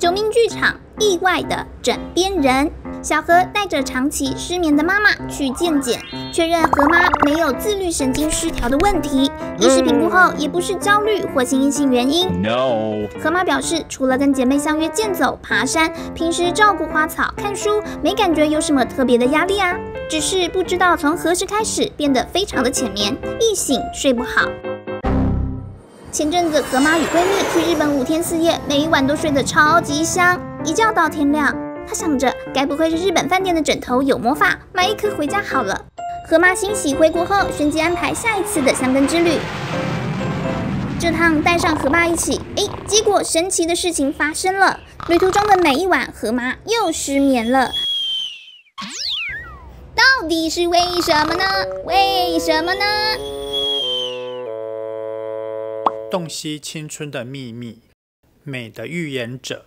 九命剧场意外的枕边人，小何带着长期失眠的妈妈去健检，确认何妈没有自律神经失调的问题。医师评估后，也不是焦虑或心因性原因。何妈表示，除了跟姐妹相约健走、爬山，平时照顾花草、看书，没感觉有什么特别的压力啊。只是不知道从何时开始变得非常的浅眠，一醒睡不好。前阵子何妈与闺蜜去日本5天4夜，每一晚都睡得超级香，一觉到天亮。她想着，该不会是日本饭店的枕头有魔法，买一颗回家好了。何妈欣喜回国后，旋即安排下一次的箱根之旅。这趟带上何妈一起，结果神奇的事情发生了。旅途中的每一晚，何妈又失眠了。到底是为什么呢？为什么呢？洞悉青春的秘密，美的预言者。